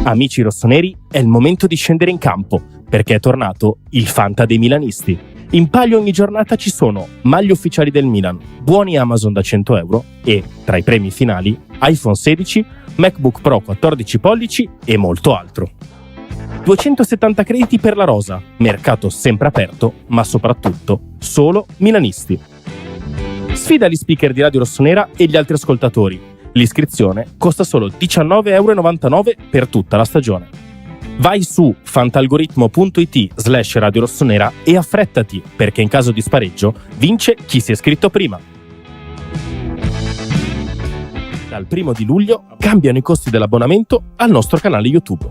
Amici rossoneri, è il momento di scendere in campo, perché è tornato il Fanta dei milanisti. In palio ogni giornata ci sono maglie ufficiali del Milan, buoni Amazon da 100 euro e, tra i premi finali, iPhone 16, MacBook Pro 14 pollici e molto altro. 270 crediti per la rosa, mercato sempre aperto, ma soprattutto solo milanisti. Sfida gli speaker di Radio Rossonera e gli altri ascoltatori. L'iscrizione costa solo 19,99 € per tutta la stagione. Vai su fantalgoritmo.it/Radio Rossonera e affrettati, perché in caso di spareggio vince chi si è iscritto prima. Dal 1 di luglio cambiano i costi dell'abbonamento al nostro canale YouTube.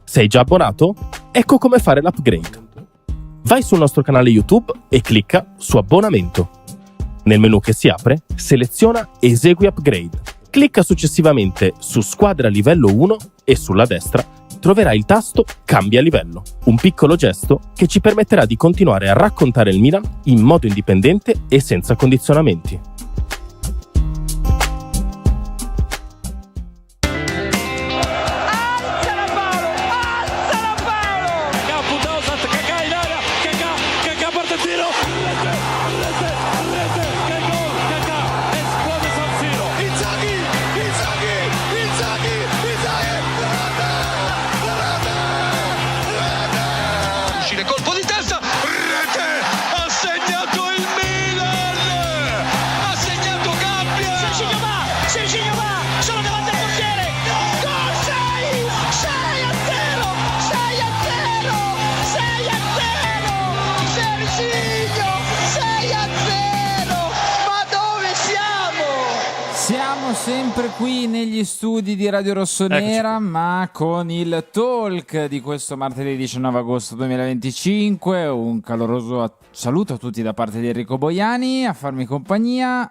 Sei già abbonato? Ecco come fare l'upgrade. Vai sul nostro canale YouTube e clicca su abbonamento. Nel menu che si apre, seleziona Esegui upgrade. Clicca successivamente su Squadra livello 1 e sulla destra troverai il tasto Cambia livello, un piccolo gesto che ci permetterà di continuare a raccontare il Milan in modo indipendente e senza condizionamenti. Sempre qui negli studi di Radio Rossonera, ma con il talk di questo martedì 19 agosto 2025. Un caloroso saluto a tutti da parte di Enrico Boiani. A farmi compagnia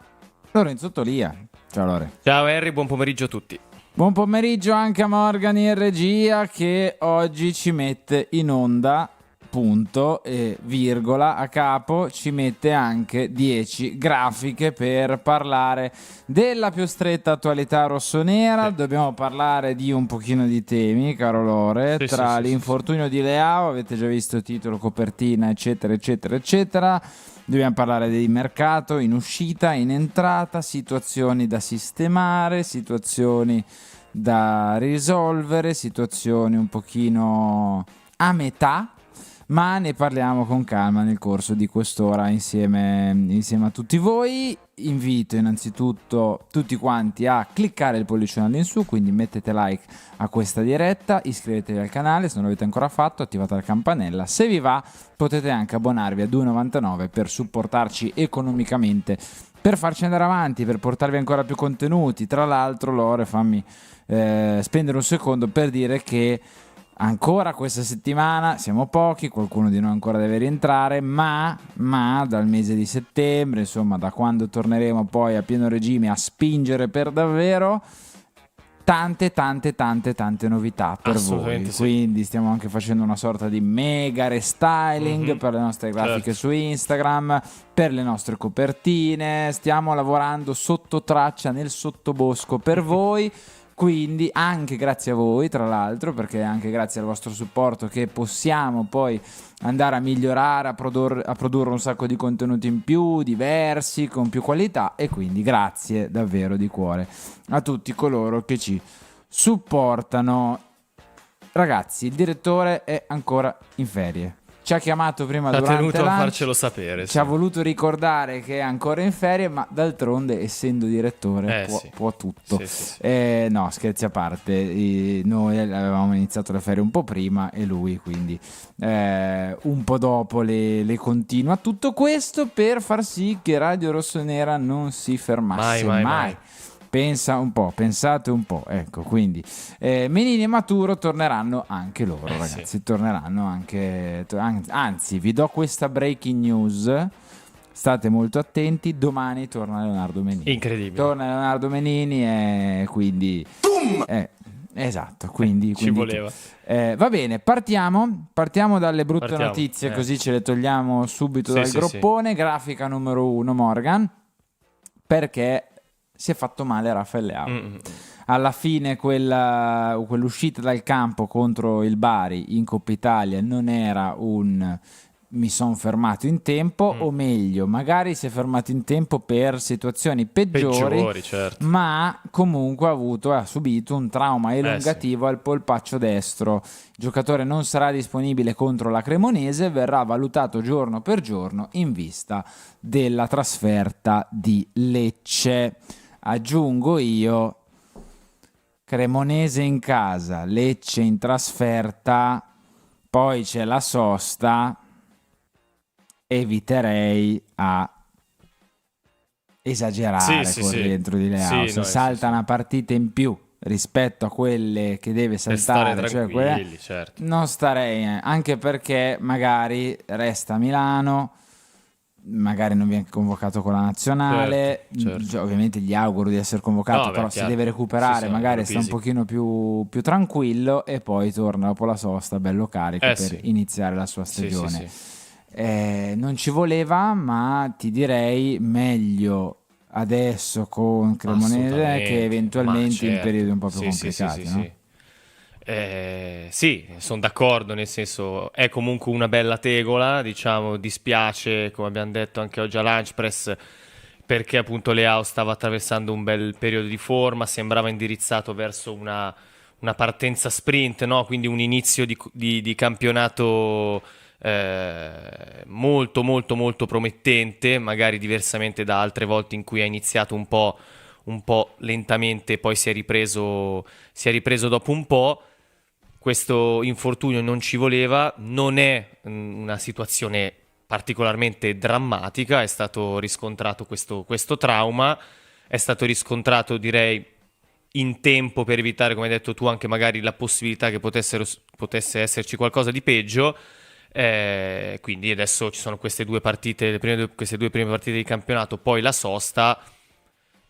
Lorenzo Tolia. Ciao Lore. Ciao Henry, buon pomeriggio a tutti. Buon pomeriggio anche a Morgan in regia, che oggi ci mette in onda, punto e virgola a capo, ci mette anche 10 grafiche per parlare della più stretta attualità rossonera. Dobbiamo parlare di un pochino di temi, caro Lore, tra l'infortunio di Leao, avete già visto titolo, copertina, eccetera eccetera eccetera. Dobbiamo parlare di mercato in uscita, in entrata, situazioni da sistemare, situazioni da risolvere, situazioni un pochino a metà, ma ne parliamo con calma nel corso di quest'ora insieme a tutti voi. Invito innanzitutto tutti quanti a cliccare il pollicione all'insù, quindi mettete like a questa diretta, iscrivetevi al canale se non l'avete ancora fatto, attivate la campanella. Se vi va potete anche abbonarvi a 2,99 per supportarci economicamente, per farci andare avanti, per portarvi ancora più contenuti. Tra l'altro, Lore, fammi spendere un secondo per dire che ancora questa settimana siamo pochi, qualcuno di noi ancora deve rientrare, ma dal mese di settembre, insomma da quando torneremo poi a pieno regime a spingere per davvero, tante novità per voi. Sì. Quindi stiamo anche facendo una sorta di mega restyling per le nostre grafiche su Instagram, per le nostre copertine, stiamo lavorando sotto traccia nel sottobosco per voi. Quindi anche grazie a voi, tra l'altro, perché è anche grazie al vostro supporto che possiamo poi andare a migliorare, a produrre un sacco di contenuti in più, diversi, con più qualità. E quindi grazie davvero di cuore a tutti coloro che ci supportano. Ragazzi, il direttore è ancora in ferie. Ci ha chiamato prima durante tenuto lunch, a farcelo sapere. ci ha voluto ricordare che è ancora in ferie, ma d'altronde, essendo direttore, può tutto. No, scherzi a parte, noi avevamo iniziato le ferie un po' prima e lui quindi un po' dopo le continua. Tutto questo per far sì che Radio Rossonera non si fermasse mai. Pensate un po', ecco, quindi Menini e Maturo torneranno anche loro, ragazzi, torneranno anche, anzi vi do questa breaking news, state molto attenti, domani torna Leonardo Menini. Incredibile. Torna Leonardo Menini e quindi... esatto, quindi ci voleva. Va bene, partiamo dalle brutte notizie, così ce le togliamo subito dal groppone. Grafica numero 1, Morgan, perché si è fatto male Rafael Leao. alla fine quell'uscita dal campo contro il Bari in Coppa Italia non era un mi sono fermato in tempo, o meglio, magari si è fermato in tempo per situazioni peggiori, certo. ma comunque ha subito un trauma elongativo al polpaccio destro. Il giocatore non sarà disponibile contro la Cremonese, verrà valutato giorno per giorno in vista della trasferta di Lecce. Aggiungo io, Cremonese in casa, Lecce in trasferta, poi c'è la sosta. Eviterei a esagerare dentro di Leao. Se salta una partita in più rispetto a quelle che deve saltare, certo. Non starei, anche perché magari resta a Milano, magari non viene convocato con la nazionale, certo. Ovviamente gli auguro di essere convocato, però se deve recuperare magari sta un pochino più tranquillo e poi torna dopo la sosta bello carico per iniziare la sua stagione. Non ci voleva, ma ti direi meglio adesso con Cremonese che eventualmente in periodi un po' più complicati, no? Sì, sono d'accordo, nel senso è comunque una bella tegola, diciamo, dispiace, come abbiamo detto anche oggi a Lunch Press, perché appunto Leao stava attraversando un bel periodo di forma, sembrava indirizzato verso una partenza sprint, no? Quindi un inizio di campionato molto molto molto promettente, magari diversamente da altre volte in cui ha iniziato un po' lentamente, poi si è ripreso dopo un po'. Questo infortunio non ci voleva, non è una situazione particolarmente drammatica, è stato riscontrato questo trauma, è stato riscontrato, direi, in tempo per evitare, come hai detto tu, anche magari la possibilità che potesse esserci qualcosa di peggio. Quindi adesso ci sono queste due partite, queste due prime partite di campionato, poi la sosta.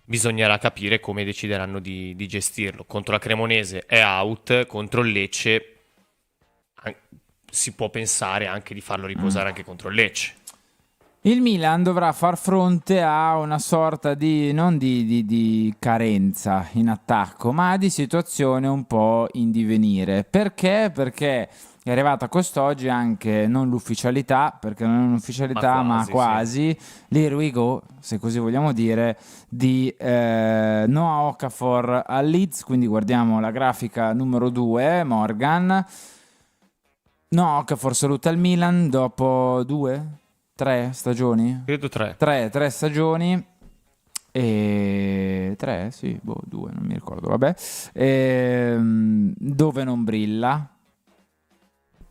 Bisognerà capire come decideranno di gestirlo. Contro la Cremonese è out, contro il Lecce si può pensare anche di farlo riposare anche contro il Lecce. Il Milan dovrà far fronte a una sorta non di carenza in attacco, ma di situazione un po' in divenire. Perché? Perché è arrivata quest'oggi anche non l'ufficialità, perché non è un'ufficialità, ma quasi l'here we go, se così vogliamo dire, di Noah Okafor al Leeds. Quindi guardiamo la grafica numero 2, Morgan. Noah Okafor saluta il Milan dopo 3 stagioni? Credo 3. 3 stagioni. E 3, sì, 2, non mi ricordo, vabbè. Dove non brilla.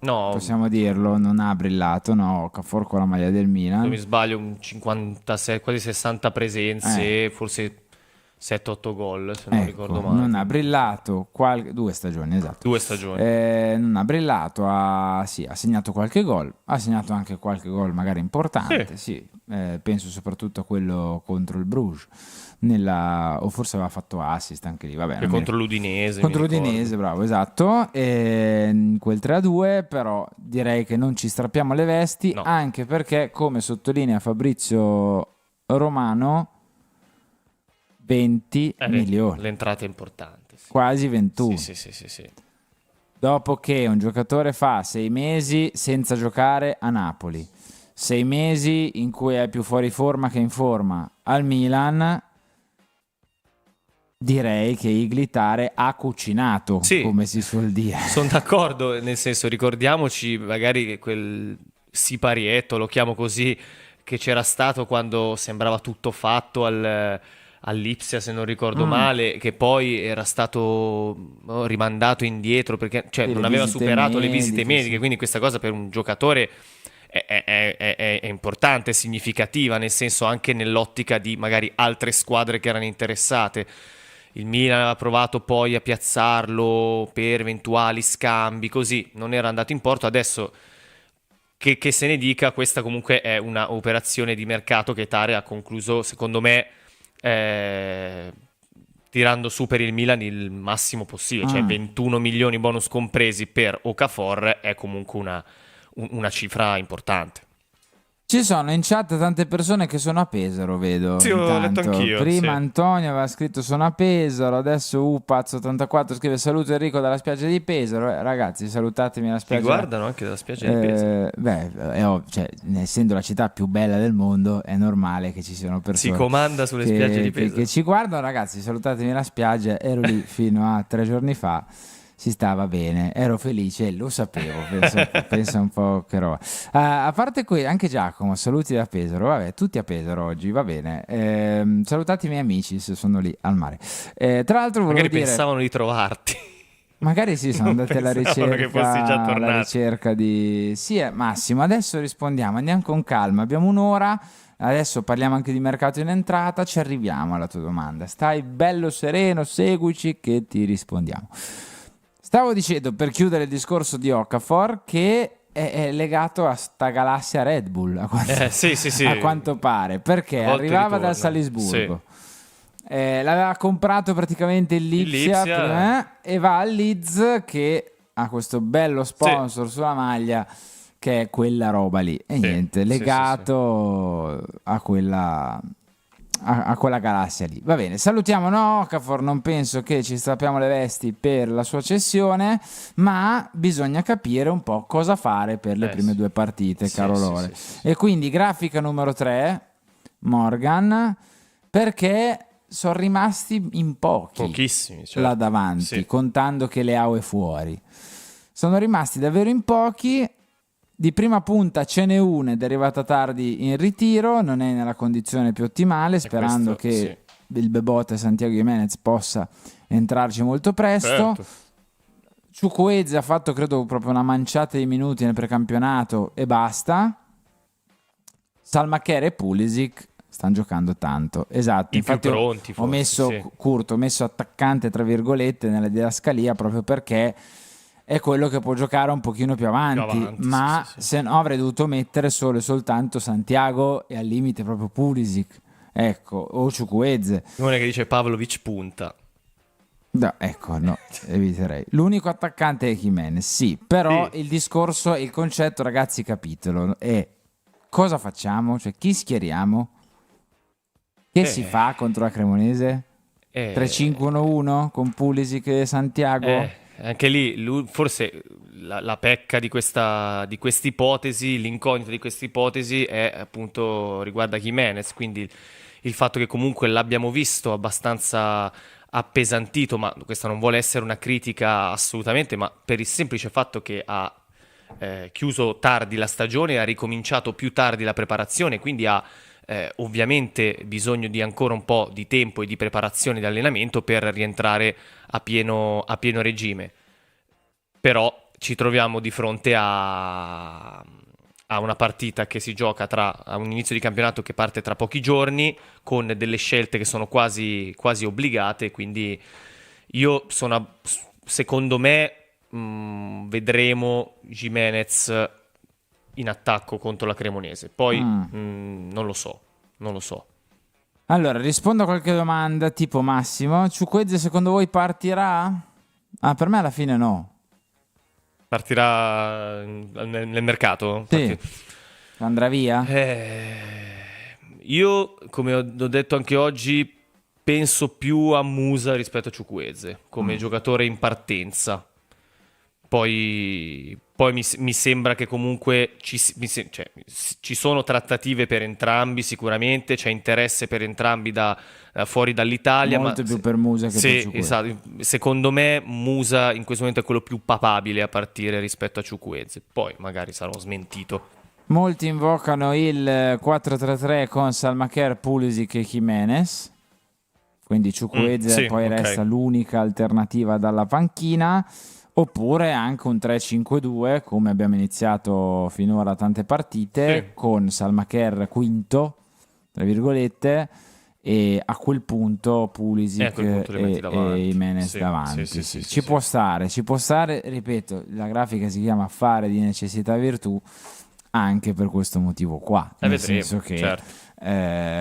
No, possiamo dirlo, non ha brillato, no, Okafor con la maglia del Milan. non mi sbaglio, un 56, quasi 60 presenze, forse 7-8 gol, se non ricordo male. Non ha brillato 2 stagioni, esatto. 2 stagioni. Non ha brillato, ha segnato qualche gol, ha segnato anche qualche gol magari importante, penso soprattutto a quello contro il Bruges, o forse aveva fatto assist anche lì, vabbè. Contro l'Udinese. Contro l'Udinese, bravo, esatto. Quel 3-2, però direi che non ci strappiamo le vesti, anche perché, come sottolinea Fabrizio Romano, 20 milioni. L'entrata è importante. Quasi 21. Sì. Dopo che un giocatore fa 6 mesi senza giocare a Napoli, 6 mesi in cui è più fuori forma che in forma al Milan, direi che Iglitare ha cucinato, come si suol dire. Sono d'accordo, nel senso, ricordiamoci magari quel siparietto, lo chiamo così, che c'era stato quando sembrava tutto fatto all'Ipsia, se non ricordo male, che poi era stato rimandato indietro perché non aveva superato le visite mediche, quindi questa cosa per un giocatore è importante, è significativa, nel senso anche nell'ottica di magari altre squadre che erano interessate. Il Milan aveva provato poi a piazzarlo per eventuali scambi, così non era andato in porto. Adesso che se ne dica, questa comunque è una operazione di mercato che Tare ha concluso, secondo me, tirando su per il Milan il massimo possibile, cioè 21 milioni bonus compresi per Okafor è comunque una cifra importante. Ci sono in chat tante persone che sono a Pesaro, vedo. Sì, ho letto intanto. anch'io. Prima Sì. Antonio aveva scritto sono a Pesaro, adesso Upaz84 scrive saluto Enrico dalla spiaggia di Pesaro. Ragazzi, salutatemi alla Ti spiaggia. guardano anche dalla spiaggia di Pesaro. Cioè, essendo la città più bella del mondo, è normale che ci siano persone Si comanda sulle spiagge di Pesaro. che ci guardano. Ragazzi, salutatemi alla spiaggia, ero lì fino a 3 giorni fa. Si stava bene, ero felice, lo sapevo, pensa un po' che roba. A parte qui, anche Giacomo, saluti da Pesaro, vabbè, tutti a Pesaro oggi, va bene. Salutate i miei amici se sono lì al mare. Tra l'altro volevo Magari dire... pensavano di trovarti. Magari sì, sono andati alla Pensavano che fossi già ricerca, tornato. alla ricerca di... Sì, Massimo, adesso rispondiamo, andiamo con calma, abbiamo un'ora, adesso parliamo anche di mercato in entrata, ci arriviamo alla tua domanda. Stai bello sereno, seguici che ti rispondiamo. Stavo dicendo, per chiudere il discorso di Okafor, che è legato a sta galassia Red Bull, a quanto pare, perché A volte arrivava ritorna. dal Salisburgo. L'aveva comprato praticamente il Lipsia prima, e va al Leeds che ha questo bello sponsor sulla maglia che è quella roba lì e niente, legato a quella galassia lì. Va bene, salutiamo Okafor, non penso che ci strappiamo le vesti per la sua cessione, ma bisogna capire un po' cosa fare per le prime 2 partite, caro Lore. E quindi grafica numero 3, Morgan, perché sono rimasti in pochissimi, certo. là davanti, contando che Leao è fuori. Sono rimasti davvero in pochi. Di prima punta ce n'è una, è arrivata tardi in ritiro, non è nella condizione più ottimale, sperando che il Bebote Santiago Jimenez possa entrarci molto presto. Certo. Chukwueze ha fatto credo proprio una manciata di minuti nel precampionato e basta. Salmacher e Pulisic stanno giocando tanto, esatto. Infatti più pronti, ho messo Curto, ho messo attaccante tra virgolette nella didascalia proprio perché è quello che può giocare un pochino più avanti, ma se no avrei dovuto mettere solo e soltanto Santiago e al limite proprio Pulisic, ecco, o Chukwueze. Non è che dice Pavlovic punta. No, ecco, no, eviterei. L'unico attaccante è Jimenez, sì, però il discorso e il concetto, ragazzi, capitolo, è cosa facciamo? Cioè, chi schieriamo? Che si fa contro la Cremonese? 3-5-1-1 con Pulisic e Santiago? Anche lì, forse la pecca di questa ipotesi, l'incognita di questa ipotesi è appunto riguarda Jimenez, quindi il fatto che comunque l'abbiamo visto abbastanza appesantito, ma questa non vuole essere una critica assolutamente, ma per il semplice fatto che ha chiuso tardi la stagione, ha ricominciato più tardi la preparazione, quindi ha ovviamente bisogno di ancora un po' di tempo e di preparazione di allenamento per rientrare a pieno regime. Però ci troviamo di fronte a una partita che si gioca a un inizio di campionato che parte tra pochi giorni, con delle scelte che sono quasi obbligate, quindi secondo me vedremo Jimenez in attacco contro la Cremonese, poi non lo so. Allora, rispondo a qualche domanda tipo Massimo. Chukwueze secondo voi partirà? Per me alla fine no. Partirà nel mercato? Sì. Andrà via? Io, come ho detto anche oggi, penso più a Musa rispetto a Chukwueze come giocatore in partenza. Poi mi sembra che comunque ci sono trattative per entrambi, sicuramente c'è interesse per entrambi da fuori dall'Italia. Molto più per Musa che per Chukwueze. Esatto. Secondo me Musa in questo momento è quello più papabile a partire rispetto a Chukwueze. Poi magari sarò smentito. Molti invocano il 4-3-3 con Salmacher, Pulisic e Jimenez. Quindi Chukwueze resta l'unica alternativa dalla panchina. Oppure anche un 3-5-2 come abbiamo iniziato finora tante partite, con Salmacher quinto tra virgolette e a quel punto Pulisic e Jimenez davanti. Ci può stare, ripeto, la grafica si chiama fare di necessità virtù anche per questo motivo qua, nel senso che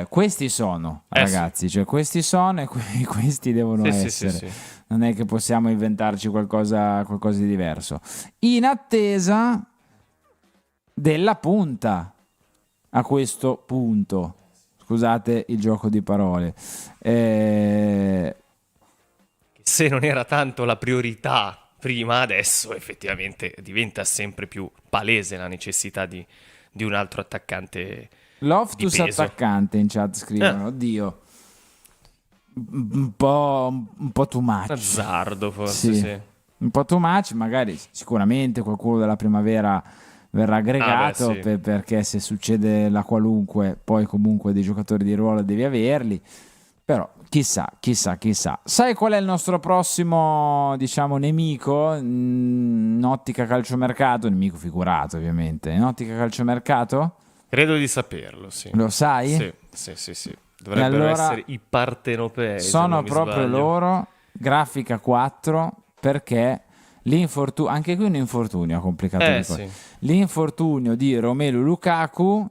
questi sono ragazzi, cioè questi sono e questi devono essere. Non è che possiamo inventarci qualcosa di diverso. In attesa della punta. a questo punto. Scusate il gioco di parole. Se non era tanto la priorità prima, adesso effettivamente diventa sempre più palese la necessità di un altro attaccante Loftus di peso. attaccante in chat scrivono, oddio, un po' too much. Azzardo forse, sì. Un po' too much, magari sicuramente qualcuno della primavera verrà aggregato, sì. perché se succede la qualunque, poi comunque dei giocatori di ruolo devi averli. Però chissà. Sai qual è il nostro prossimo, diciamo, nemico in ottica calciomercato? Nemico figurato, ovviamente. In ottica calciomercato? Credo di saperlo, sì. Lo sai? Sì. Dovrebbero allora, essere i partenopei. Sono proprio loro, grafica 4, perché anche qui un infortunio ha complicato le cose. Sì. L'infortunio di Romelu Lukaku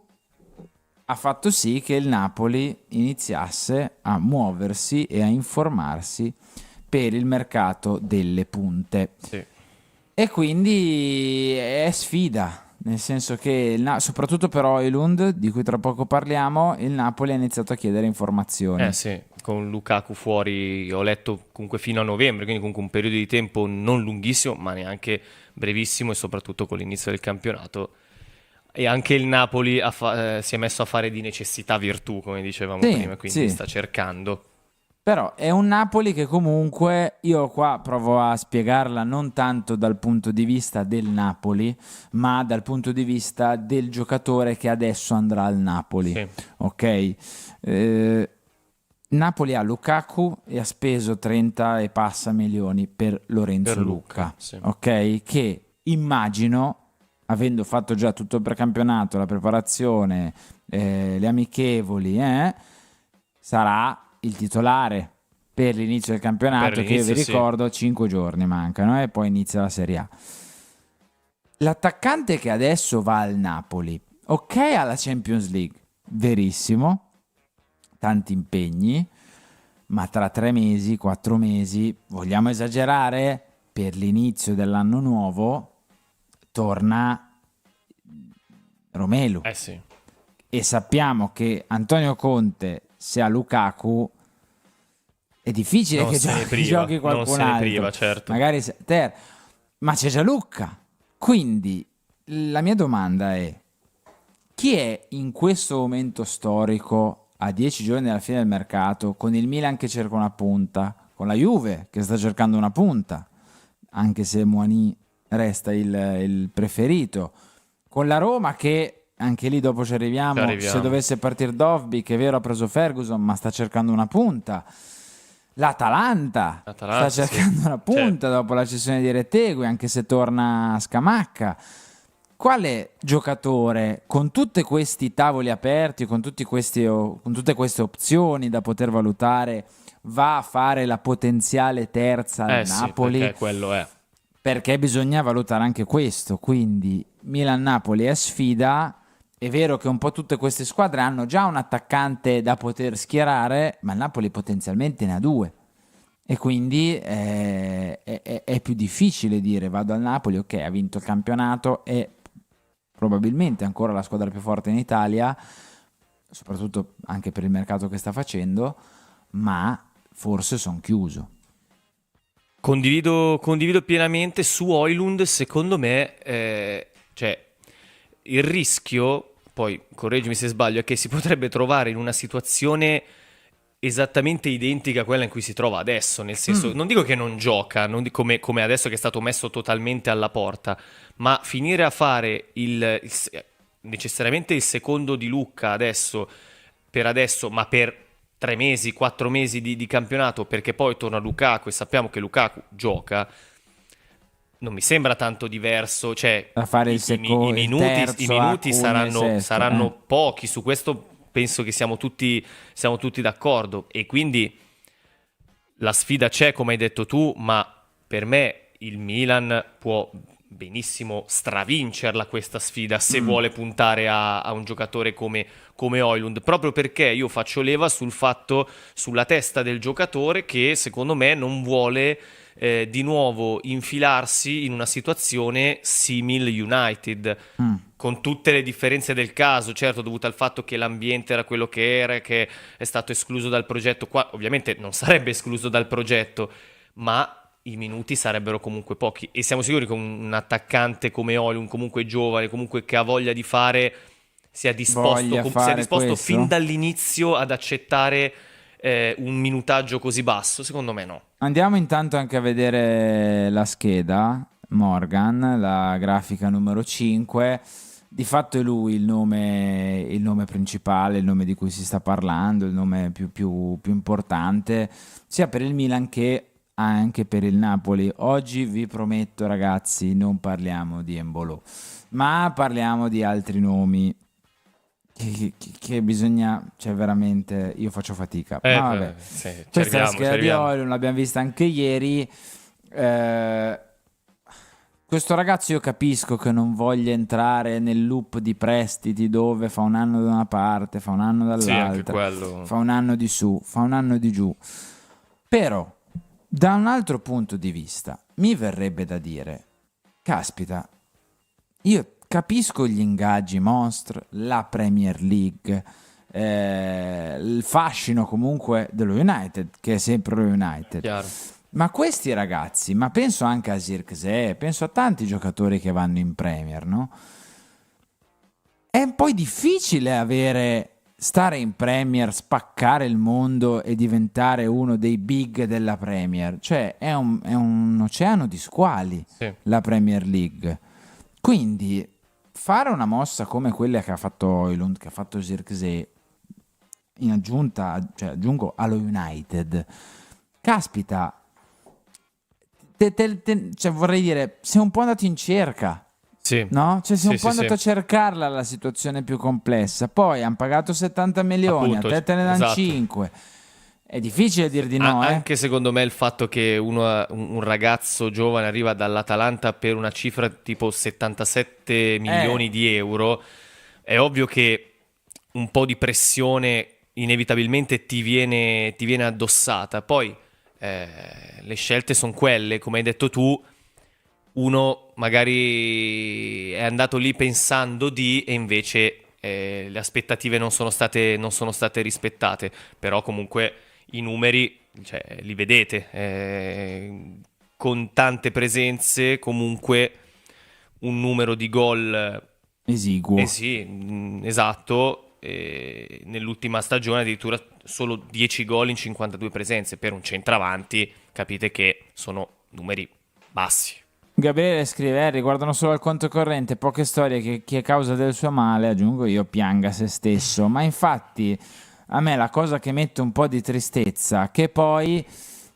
ha fatto sì che il Napoli iniziasse a muoversi e a informarsi per il mercato delle punte. Sì. E quindi è sfida, nel senso che soprattutto per Højlund, di cui tra poco parliamo, il Napoli ha iniziato a chiedere informazioni. Sì, con Lukaku fuori, ho letto comunque fino a novembre, quindi comunque un periodo di tempo non lunghissimo, ma neanche brevissimo, e soprattutto con l'inizio del campionato. E anche il Napoli si è messo a fare di necessità virtù, come dicevamo prima, quindi sta cercando. Però è un Napoli che comunque, io qua provo a spiegarla non tanto dal punto di vista del Napoli, ma dal punto di vista del giocatore che adesso andrà al Napoli. Sì. Ok? Napoli ha Lukaku e ha speso 30 e passa milioni per Lorenzo Lucca. Sì. Ok? Che immagino, avendo fatto già tutto il precampionato, la preparazione, le amichevoli, sarà il titolare per l'inizio del campionato, che io vi ricordo 5 giorni mancano e poi inizia la Serie A. L'attaccante che adesso va al Napoli, ok, alla Champions League, verissimo, tanti impegni, ma tra 3 mesi, 4 mesi, vogliamo esagerare? Per l'inizio dell'anno nuovo torna Romelu. Sì. E sappiamo che Antonio Conte, se ha Lukaku, è difficile che giochi qualcun altro. Priva, certo. Magari ma c'è già Lucca. Quindi la mia domanda è: chi è in questo momento storico, a 10 giorni dalla fine del mercato, con il Milan che cerca una punta, con la Juve che sta cercando una punta, anche se Muani resta il preferito, con la Roma che anche lì dopo ci arriviamo. Se dovesse partire Dovby, che è vero ha preso Ferguson ma sta cercando una punta, l'Atalanta sta cercando una punta, dopo la cessione di Retegui, anche se torna Scamacca. Quale giocatore, con tutti questi tavoli aperti, con tutte queste opzioni da poter valutare, va a fare la potenziale terza al Napoli? Perché quello è. Perché bisogna valutare anche questo. Quindi Milan-Napoli è sfida. È vero che un po' tutte queste squadre hanno già un attaccante da poter schierare, ma il Napoli potenzialmente ne ha 2. E quindi è più difficile dire vado al Napoli, ok, ha vinto il campionato, è probabilmente ancora la squadra più forte in Italia, soprattutto anche per il mercato che sta facendo, ma forse sono chiuso. Condivido pienamente su Højlund. Secondo me il rischio, poi correggimi se sbaglio, è che si potrebbe trovare in una situazione esattamente identica a quella in cui si trova adesso, nel senso, non dico che non gioca, come adesso che è stato messo totalmente alla porta, ma finire a fare necessariamente il secondo di Lucca adesso, ma per 3 mesi, 4 mesi di campionato, perché poi torna Lukaku e sappiamo che Lukaku gioca, non mi sembra tanto diverso, cioè da fare i minuti saranno pochi. Su questo penso che siamo tutti d'accordo, e quindi la sfida c'è, come hai detto tu, ma per me il Milan può benissimo stravincerla questa sfida se vuole puntare a un giocatore come Højlund, proprio perché io faccio leva sul fatto, sulla testa del giocatore, che secondo me non vuole di nuovo infilarsi in una situazione simil United, con tutte le differenze del caso, certo dovute al fatto che l'ambiente era quello che era, che è stato escluso dal progetto. Qua ovviamente non sarebbe escluso dal progetto, ma i minuti sarebbero comunque pochi, e siamo sicuri che un attaccante come Højlund, comunque giovane, comunque che ha voglia di fare, sia disposto fin dall'inizio ad accettare un minutaggio così basso? Secondo me no. Andiamo intanto anche a vedere la scheda, Morgan, la grafica numero 5. Di fatto è lui il nome principale, il nome di cui si sta parlando, il nome più importante, sia per il Milan che anche per il Napoli. Oggi vi prometto, ragazzi, non parliamo di Embolo, ma parliamo di altri nomi che bisogna, cioè veramente io faccio fatica. Ma vabbè, sì, questa è la scheda di Højlund, l'abbiamo vista anche ieri. Questo ragazzo io capisco che non voglia entrare nel loop di prestiti dove fa un anno da una parte, fa un anno dall'altra, fa un anno di su, fa un anno di giù. Però, da un altro punto di vista, mi verrebbe da dire, caspita, io capisco gli ingaggi monstre, la Premier League, il fascino comunque dello United, che è sempre lo United. Chiaro. Ma questi ragazzi, ma penso anche a Zirkzee, penso a tanti giocatori che vanno in Premier, no? È poi difficile stare in Premier, spaccare il mondo e diventare uno dei big della Premier. Cioè è un oceano di squali, sì, la Premier League. Quindi fare una mossa come quella che ha fatto Højlund, che ha fatto Zirkzee, in aggiunta, cioè aggiungo allo United, caspita, cioè vorrei dire, sei un po' andato in cerca, sì, no? Cioè sei un po' andato a cercarla la situazione più complessa. Poi hanno pagato 70 milioni, appunto, a te ne danno 5. È difficile dir di no, Anche secondo me il fatto che un ragazzo giovane arriva dall'Atalanta per una cifra tipo 77 milioni di euro, è ovvio che un po' di pressione inevitabilmente ti viene addossata. Poi le scelte sono quelle, come hai detto tu. Uno magari è andato lì pensando e invece le aspettative non sono state rispettate. Però comunque i numeri, cioè, li vedete, con tante presenze, comunque un numero di gol esiguo. Sì, esatto. Nell'ultima stagione addirittura solo 10 gol in 52 presenze per un centravanti. Capite che sono numeri bassi. Gabriele scrive: riguardano solo al conto corrente, poche storie che chi è causa del suo male, aggiungo io, pianga se stesso. Ma infatti a me la cosa che mette un po' di tristezza, che poi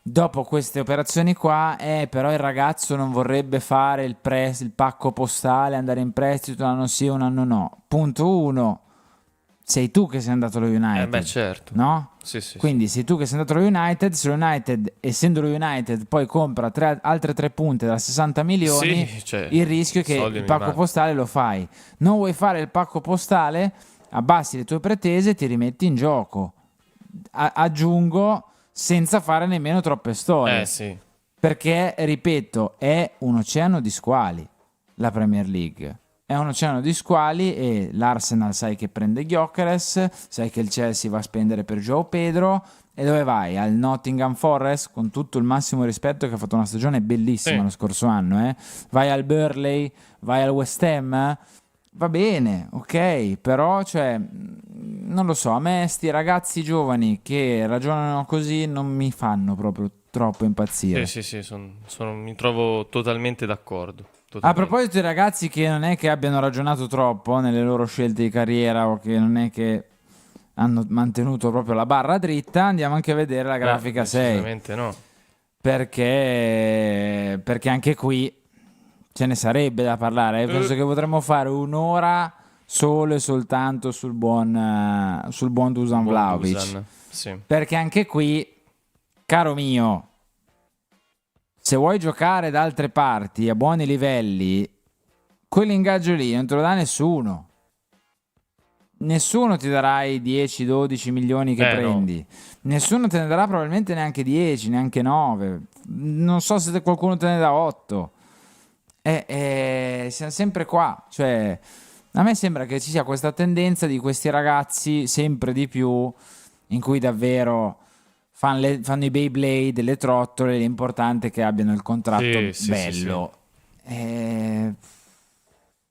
dopo queste operazioni qua, però il ragazzo non vorrebbe fare il pacco postale, andare in prestito un anno sì, un anno no. Punto 1, sei tu che sei andato allo United, certo, no? Sì, quindi sei tu che sei andato allo United. Se lo United, essendo lo United, poi compra altre 3 punte da 60 milioni, cioè, il rischio è che il pacco postale lo fai. Non vuoi fare il pacco postale, abbassi le tue pretese e ti rimetti in gioco. Aggiungo, senza fare nemmeno troppe storie, perché, ripeto, è un oceano di squali la Premier League. È un oceano di squali e l'Arsenal sai che prende Gyökeres, sai che il Chelsea va a spendere per João Pedro, e dove vai? Al Nottingham Forest, con tutto il massimo rispetto, che ha fatto una stagione bellissima lo scorso anno, vai al Burnley, vai al West Ham, va bene, ok, però cioè non lo so, a me sti ragazzi giovani che ragionano così non mi fanno proprio troppo impazzire. Sì, mi trovo totalmente d'accordo. A proposito dei ragazzi che non è che abbiano ragionato troppo nelle loro scelte di carriera, o che non è che hanno mantenuto proprio la barra dritta, andiamo anche a vedere la grafica 6. Sicuramente no. Perché anche qui ce ne sarebbe da parlare. Penso che potremmo fare un'ora solo e soltanto sul buon Dusan Vlahovic. Sì. Perché anche qui, caro mio, se vuoi giocare da altre parti a buoni livelli, quell'ingaggio lì non te lo dà nessuno. Nessuno ti darà i 10-12 milioni che prendi. No. Nessuno te ne darà probabilmente neanche 10, neanche 9. Non so se qualcuno te ne dà 8. Siamo sempre qua. Cioè, a me sembra che ci sia questa tendenza di questi ragazzi sempre di più in cui davvero fanno i Beyblade, le trottole, l'importante è che abbiano il contratto bello. Sì.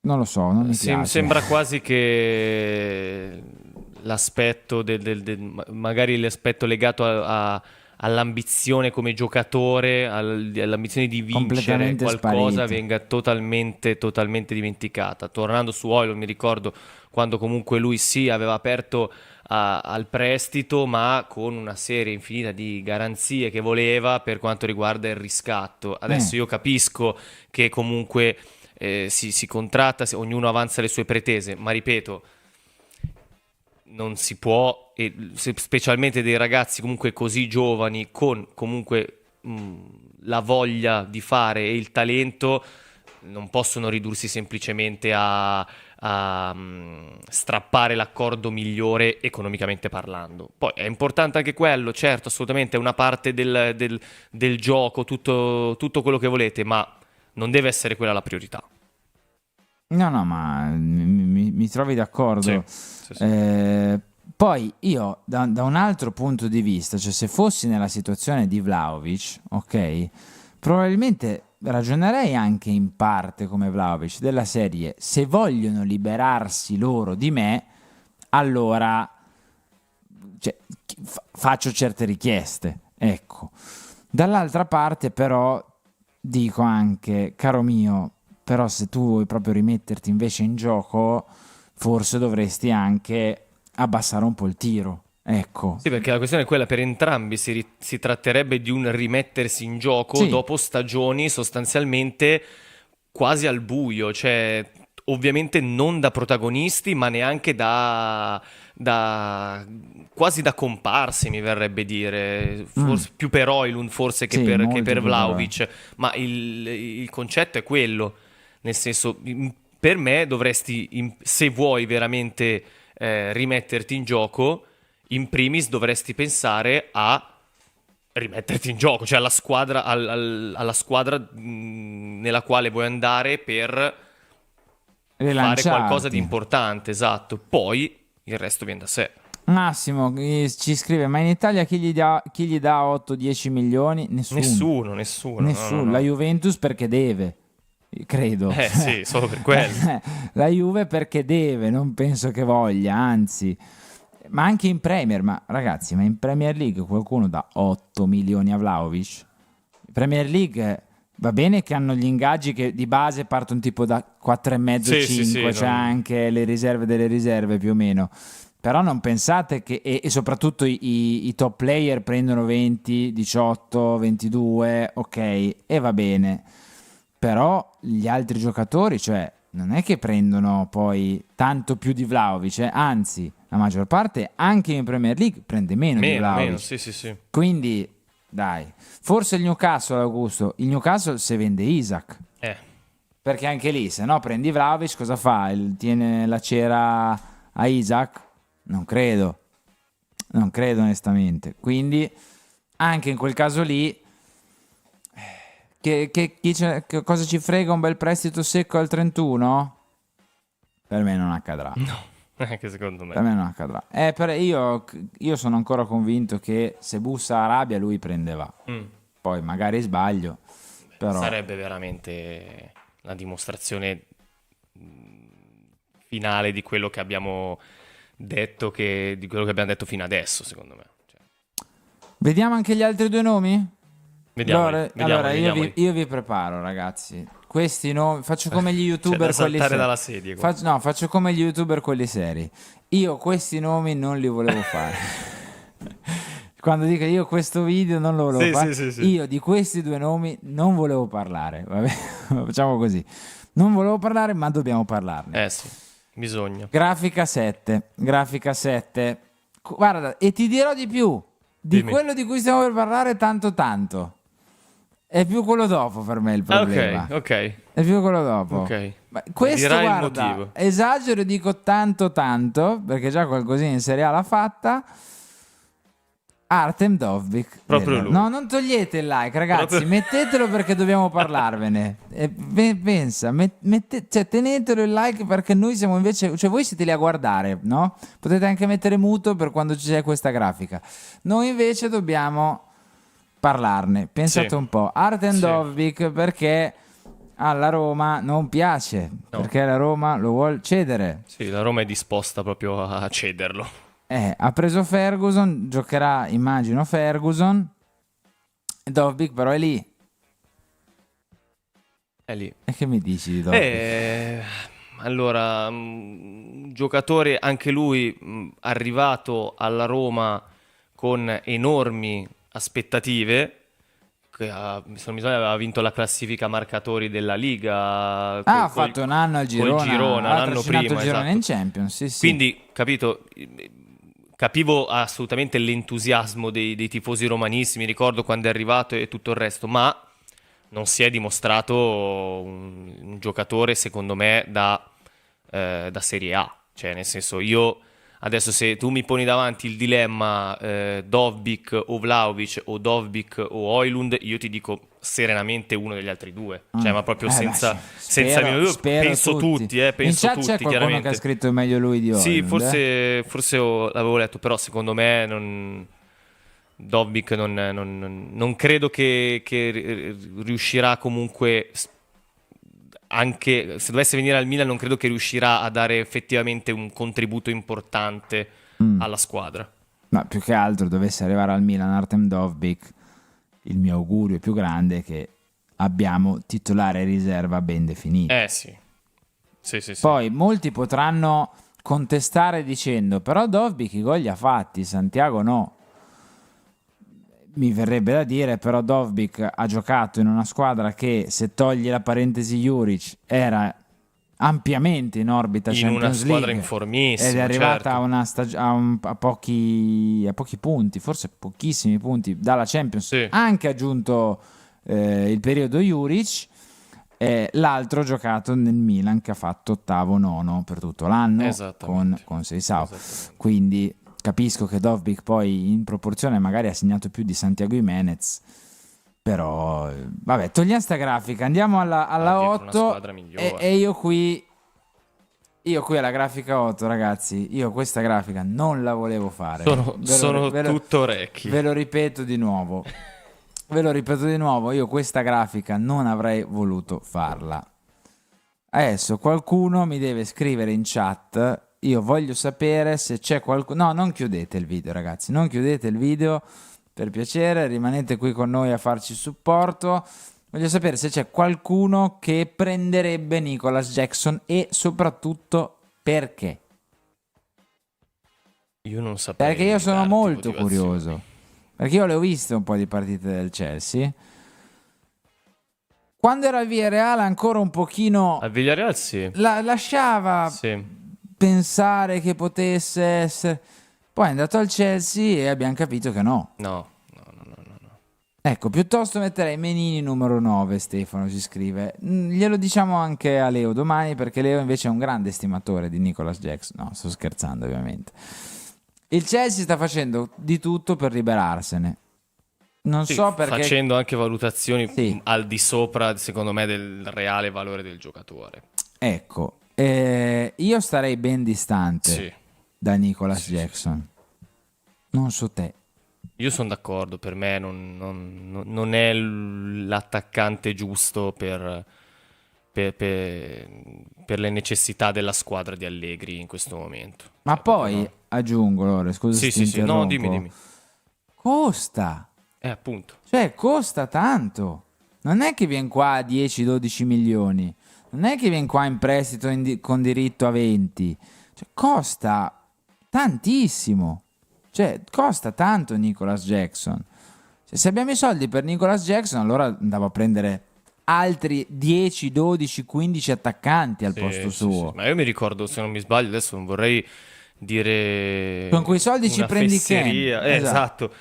Non lo so, non mi piace. Sembra quasi che l'aspetto magari l'aspetto legato all'ambizione come giocatore, all'ambizione di vincere qualcosa, venga totalmente dimenticata. Tornando su Højlund, mi ricordo quando comunque lui aveva aperto al prestito, ma con una serie infinita di garanzie che voleva per quanto riguarda il riscatto. Adesso io capisco che comunque si contratta, ognuno avanza le sue pretese, ma ripeto, non si può, specialmente dei ragazzi comunque così giovani, con comunque la voglia di fare e il talento, non possono ridursi semplicemente a strappare l'accordo migliore economicamente parlando. Poi è importante anche quello, certo, assolutamente è una parte del gioco, tutto quello che volete, ma non deve essere quella la priorità. No, ma mi trovi d'accordo. Sì. Poi io, da un altro punto di vista, cioè se fossi nella situazione di Vlahovic, ok, probabilmente ragionerei anche in parte come Vlahovic, della serie, se vogliono liberarsi loro di me, allora faccio certe richieste, ecco. Dall'altra parte però dico anche, caro mio, però se tu vuoi proprio rimetterti invece in gioco, forse dovresti anche abbassare un po' il tiro, ecco. Sì, perché la questione è quella, per entrambi si tratterebbe di un rimettersi in gioco dopo stagioni sostanzialmente quasi al buio, cioè ovviamente non da protagonisti, ma neanche quasi da comparse, mi verrebbe dire, forse più per Højlund forse che per Vlahovic, ma il concetto è quello, nel senso, per me dovresti, se vuoi veramente rimetterti in gioco, in primis dovresti pensare a rimetterti in gioco, cioè alla squadra nella quale vuoi andare per fare qualcosa di importante, esatto. Poi il resto viene da sé. Massimo ci scrive: ma in Italia chi gli dà 8-10 milioni? Nessuno. No. La Juventus perché deve, credo. Sì, solo per quello. La Juve perché deve, non penso che voglia, anzi. Ma anche in Premier, ragazzi, ma in Premier League qualcuno dà 8 milioni a Vlahovic? Premier League va bene che hanno gli ingaggi che di base partono tipo da 4,5-5, c'è anche le riserve delle riserve più o meno. Però non pensate che, e soprattutto i top player prendono 20, 18, 22, ok, e va bene. Però gli altri giocatori, cioè, non è che prendono poi tanto più di Vlahovic, anzi, la maggior parte anche in Premier League prende meno di Vlahovic. Sì. Quindi, dai, forse il Newcastle, Augusto, se vende Isak. Perché anche lì, se no prendi Vlahovic, cosa fa? Tiene la cera a Isak? Non credo onestamente. Quindi, anche in quel caso lì, che cosa ci frega un bel prestito secco al 31? Per me non accadrà. No, anche secondo me. Per me non accadrà. Io sono ancora convinto che se bussa Arabia lui prende va. Poi magari sbaglio. Però sarebbe veramente la dimostrazione finale di quello che abbiamo detto, di quello che abbiamo detto fino adesso, secondo me. Vediamo anche gli altri due nomi? Vediamo. Io vi preparo, ragazzi. Questi nomi, faccio come gli youtuber quelli seri. Dalla sedia. Faccio come gli youtuber quelli seri. Io questi nomi non li volevo fare. Quando dico io questo video non lo volevo fare, sì. Io di questi due nomi non volevo parlare. Vabbè, facciamo così. Non volevo parlare, ma dobbiamo parlarne. Sì, bisogna. Grafica 7. Guarda, e ti dirò di più. Dimmi. Quello di cui stiamo per parlare tanto. È più quello dopo per me il problema. Ok. È più quello dopo. Ok. Ma questo, Dirai il guarda, motivo. esagero e dico tanto, perché già qualcosina in Serie A l'ha fatta. Artem Dovbyk. Proprio Vero. lui. No, non togliete il like, ragazzi, Proprio- mettetelo perché dobbiamo parlarvene. Pensa, cioè, tenetelo il like perché noi siamo invece, cioè voi siete lì a guardare, no? Potete anche mettere muto per quando c'è questa grafica. Noi invece dobbiamo parlarne. Pensate Sì. un po'. Artem Sì. Dovbyk perché alla Roma non piace, No. perché la Roma lo vuole cedere. Sì, la Roma è disposta proprio a cederlo. Ha preso Ferguson, giocherà, immagino, Ferguson. Dovbyk però è lì. È lì. E che mi dici di Dovbyk? Allora, un giocatore anche lui arrivato alla Roma con enormi aspettative, che se non mi sbaglio aveva vinto la classifica marcatori della Liga. Ha fatto un anno al Girona, col Girona ha l'anno trascinato prima, il Girona esatto. in Champions, sì, sì. Quindi, capito, capivo assolutamente l'entusiasmo dei tifosi romanisti, mi ricordo quando è arrivato e tutto il resto, ma non si è dimostrato un giocatore, secondo me, da Serie A. Cioè, nel senso, io adesso se tu mi poni davanti il dilemma Dovbyk o Vlahovic o Dovbyk o Højlund, io ti dico serenamente uno degli altri due. Cioè, ma proprio senza meno dubbio. Penso tutti, penso in chat c'è tutti, qualcuno chiaramente. che ha scritto meglio lui di Højlund. Sì, forse l'avevo letto, però secondo me Dovbyk non credo che riuscirà comunque, anche se dovesse venire al Milan, non credo che riuscirà a dare effettivamente un contributo importante alla squadra. Ma più che altro dovesse arrivare al Milan Artem Dovbyk, il mio augurio più grande è che abbiamo titolare e riserva ben definiti. Sì. Sì. Poi molti potranno contestare dicendo però Dovbyk i gol li ha fatti, Santiago no. Mi verrebbe da dire però Dovbyk ha giocato in una squadra che, se togli la parentesi Juric, era ampiamente in orbita In Champions una squadra League, informissima, ed è arrivata certo. a pochi punti, forse pochissimi punti dalla Champions, Sì. anche aggiunto il periodo Juric. L'altro ha giocato nel Milan, che ha fatto ottavo, nono per tutto l'anno con Seisao. Quindi capisco che Dovbyk poi in proporzione magari ha segnato più di Santiago Jimenez, però vabbè, togliamo sta grafica, andiamo alla 8 e io qui alla grafica 8, ragazzi, io questa grafica non la volevo fare. Sono tutto orecchi. Ve lo ripeto di nuovo, io questa grafica non avrei voluto farla. Adesso qualcuno mi deve scrivere in chat. Io voglio sapere se c'è qualcuno. No, non chiudete il video, ragazzi. Non chiudete il video, per piacere. Rimanete qui con noi a farci supporto. Voglio sapere se c'è qualcuno che prenderebbe Nicolas Jackson e soprattutto perché. Io non saprei. Perché io sono molto motivazioni. curioso. Perché io le ho viste un po' di partite del Chelsea. Quando era al Villarreal ancora un pochino Al Villarreal sì. lasciava pensare che potesse essere. Poi è andato al Chelsea e abbiamo capito che no. No. Ecco, piuttosto metterei Menini numero 9, Stefano ci scrive. Glielo diciamo anche a Leo domani, perché Leo invece è un grande estimatore di Nicolas Jackson. No, sto scherzando ovviamente. Il Chelsea sta facendo di tutto per liberarsene. Non so perché. Facendo anche valutazioni al di sopra, secondo me, del reale valore del giocatore. Ecco, io starei ben distante da Nicolas Jackson. Non so te. Io sono d'accordo, per me non è l'attaccante giusto per le necessità della squadra di Allegri in questo momento. Ma poi aggiungo, Lore, scusa se ti interrompo. No, dimmi. Costa. Appunto. Cioè, costa tanto. Non è che viene qua a 10-12 milioni. Non è che viene qua in prestito con diritto a 20. Cioè, costa tantissimo. Cioè, costa tanto Nicolas Jackson. Cioè, se abbiamo i soldi per Nicolas Jackson, allora andavo a prendere altri 10, 12, 15 attaccanti al posto suo. Sì. Ma io mi ricordo, se non mi sbaglio, adesso non vorrei dire con quei soldi ci prendi fesseria. Ken. Esatto.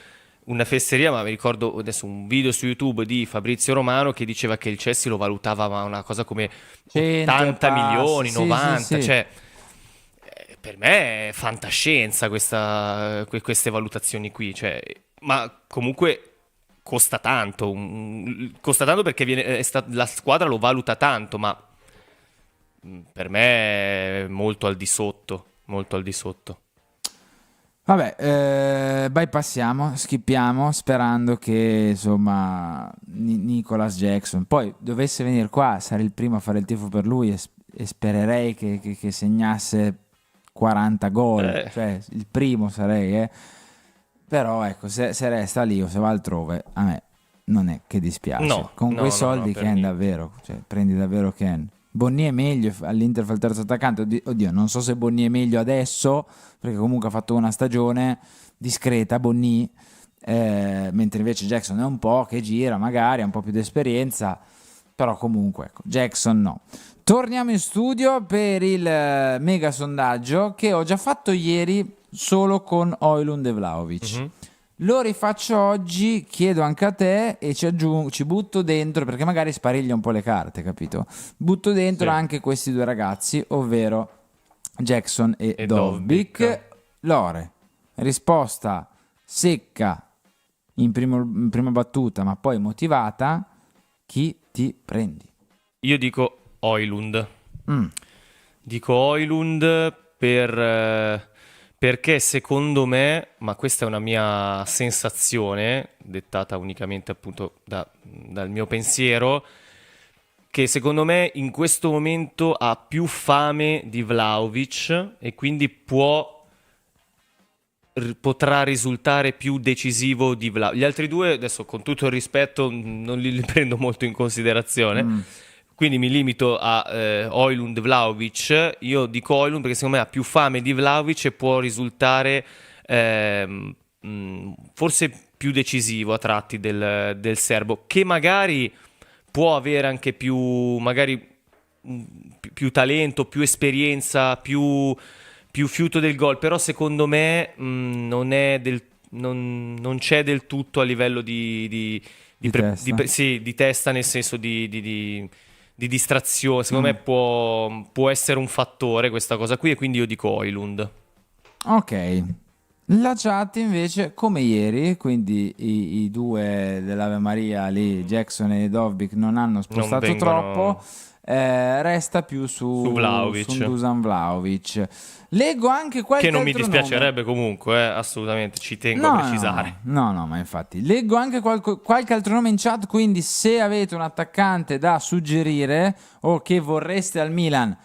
una fesseria, ma mi ricordo adesso un video su YouTube di Fabrizio Romano che diceva che il Chelsea lo valutava ma una cosa come 100 e 80 passa, milioni, sì, 90, sì, sì. cioè per me è fantascienza queste valutazioni qui, cioè, ma comunque costa tanto, costa tanto perché la squadra lo valuta tanto, ma per me è molto al di sotto, molto al di sotto. Vabbè, bypassiamo, skippiamo, sperando che insomma Nicholas Jackson poi dovesse venire qua, sarei il primo a fare il tifo per lui e spererei che segnasse 40 gol, cioè il primo sarei, però ecco, se resta lì o se va altrove, a me non è che dispiace. No, Con no, quei no, soldi no, per Ken niente. davvero, cioè prendi davvero Ken. Bonny è meglio, all'Inter fa il terzo attaccante, oddio, non so se Bonny è meglio adesso, perché comunque ha fatto una stagione discreta Bonny, mentre invece Jackson è un po' che gira, magari ha un po' più di esperienza, però comunque ecco, Jackson no. Torniamo in studio per il mega sondaggio che ho già fatto ieri solo con Højlund e Vlahovic. Mhm. Lo rifaccio oggi, chiedo anche a te e ci butto dentro, perché magari spariglia un po' le carte, capito? Butto dentro Sì. anche questi due ragazzi, ovvero Jackson e E Dovbyk. Dovbyk. Lore, risposta secca in prima battuta, ma poi motivata. Chi ti prendi? Io dico Højlund. Mm. Dico Højlund perché secondo me, ma questa è una mia sensazione, dettata unicamente appunto dal mio pensiero, che secondo me in questo momento ha più fame di Vlahovic e quindi potrà risultare più decisivo di Vlahovic. Gli altri due, adesso con tutto il rispetto, non li prendo molto in considerazione. Quindi mi limito a Højlund Vlahovic. Io dico Højlund perché secondo me ha più fame di Vlahovic e può risultare forse più decisivo a tratti del serbo, che magari può avere anche più talento, più esperienza, più fiuto del gol, però secondo me non c'è del tutto a livello Testa. sì, di testa, nel senso di distrazione. Secondo me può essere un fattore questa cosa qui, e quindi io dico Højlund. Ok. La chat invece, come ieri, quindi i due dell'Ave Maria lì, Jackson e Dovbyk, non hanno spostato vengono- troppo, resta più su Vlahovic. su Dusan Vlahovic. Leggo anche qualche Che non mi altro dispiacerebbe comunque, assolutamente, ci tengo nome. a precisare. No, ma infatti leggo anche qualche altro nome in chat, quindi se avete un attaccante da suggerire o che vorreste al Milan,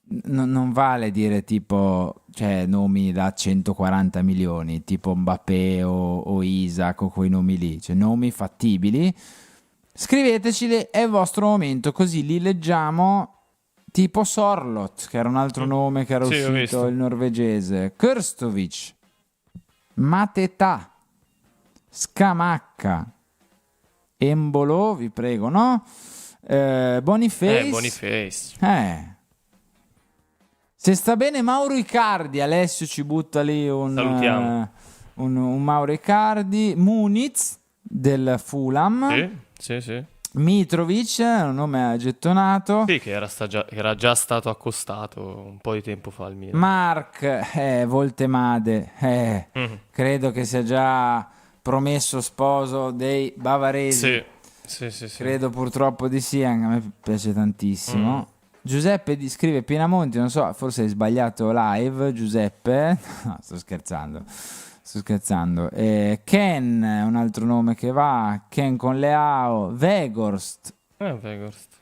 non vale dire tipo, cioè, nomi da 140 milioni, tipo Mbappé o Isaac o quei nomi lì, cioè nomi fattibili. Scriveteceli, è il vostro momento, così li leggiamo. Tipo Sorlot, che era un altro nome che era Sì, ho uscito, visto. il norvegese. Krstovic, Mateta, Scamacca, Embolo, vi prego, no? Boniface. Boniface. Se sta bene Mauro Icardi, Alessio ci butta lì Salutiamo. un Mauro Icardi. Muniz del Fulham. Sì. Mitrovic, un nome gettonato. Sì, che era già stato accostato un po' di tempo fa al Milan. Mark, Voltemade, credo che sia già promesso sposo dei bavaresi. Sì. Credo purtroppo di sì, anche a me piace tantissimo. Giuseppe scrive Pinamonti, non so, forse hai sbagliato live, Giuseppe. No, sto scherzando. Ken è un altro nome che va, Ken con Leao, Weghorst. Weghorst.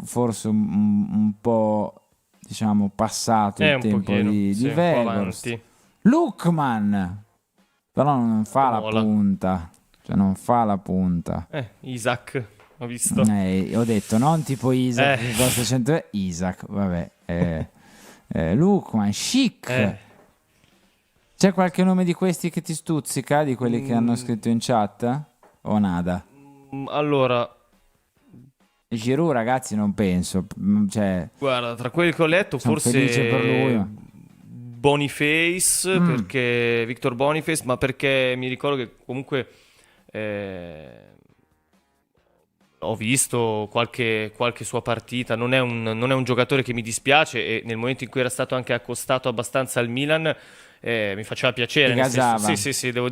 Forse un po', diciamo, passato il Un tempo pochino, di sì, un po' Weghorst. avanti. Lookman, però non fa la Mola. punta, cioè non fa la punta. Isaac, ho visto. Ho detto non tipo Isaac che costa 100 Isaac, vabbè. Lookman, Chic. C'è qualche nome di questi che ti stuzzica, di quelli che hanno scritto in chat? O nada? Allora, Giroud, ragazzi, non penso. Cioè, guarda, tra quelli che ho letto, sono forse felice per lui, ma Boniface, perché Victor Boniface, ma perché mi ricordo che comunque ho visto qualche sua partita, non è un giocatore che mi dispiace, e nel momento in cui era stato anche accostato abbastanza al Milan mi faceva piacere, Ti nel senso, gasava. sì, devo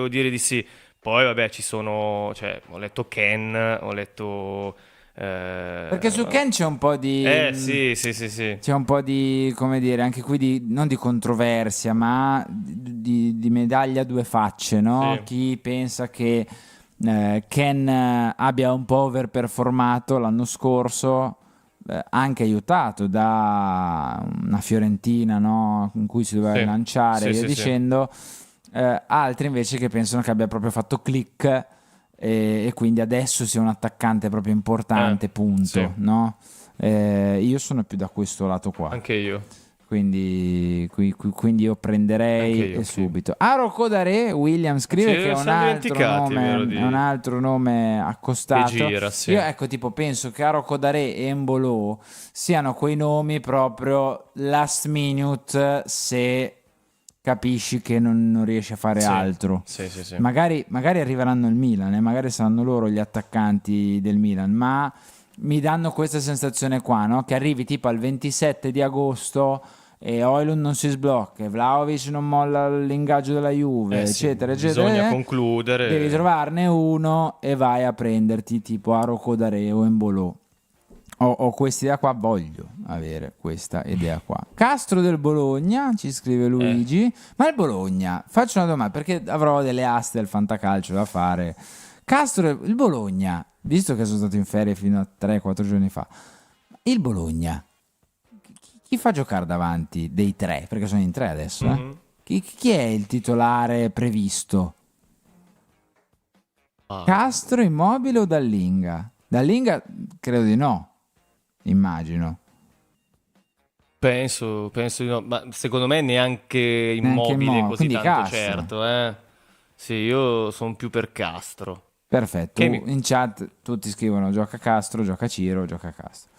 dire di sì. Poi vabbè, ci sono, cioè, ho letto Ken, ho letto Perché su Ken c'è un po' di... sì. C'è un po' di, come dire, anche qui non di controversia, ma di medaglia a due facce, no? Sì. Chi pensa che Ken abbia un po' overperformato l'anno scorso, anche aiutato da una Fiorentina, no? In cui si doveva Sì. rilanciare e via Sì. dicendo. Altri invece che pensano che abbia proprio fatto click e quindi adesso sia un attaccante proprio importante, punto, sì. no? Io sono più da questo lato qua, Anche io. quindi io prenderei Anche io, sì. subito. Aro Kodare, William scrive Sì, che è un siamo altro dimenticati, nome, vero, è un altro nome accostato. che gira, sì. Io ecco, tipo, penso che Aro Kodare e Embolo siano quei nomi proprio last minute, se capisci che non riesci a fare Sì. altro. Sì. Magari arriveranno il Milan e magari saranno loro gli attaccanti del Milan, ma mi danno questa sensazione qua, no? Che arrivi tipo al 27 di agosto e Højlund non si sblocca, e Vlahovic non molla l'ingaggio della Juve, Sì, eccetera. bisogna concludere. Devi trovarne uno e vai a prenderti tipo Aro Kodare o Embolo. Ho questa idea qua, voglio avere questa idea qua. Castro del Bologna, ci scrive Luigi. Ma il Bologna, faccio una domanda, perché avrò delle aste del fantacalcio da fare. Castro, il Bologna, visto che sono stato in ferie fino a 3-4 giorni fa, il Bologna, chi fa giocare davanti dei tre? Perché sono in tre adesso, Mhm. Chi è il titolare previsto? Castro, Immobile o Dallinga? Dallinga credo di no. Immagino. Penso di no, ma secondo me neanche Immobile così quindi tanto Castro. certo. Sì, io sono più per Castro. Perfetto. Che mi- In chat tutti scrivono gioca Castro, gioca Ciro, gioca Castro.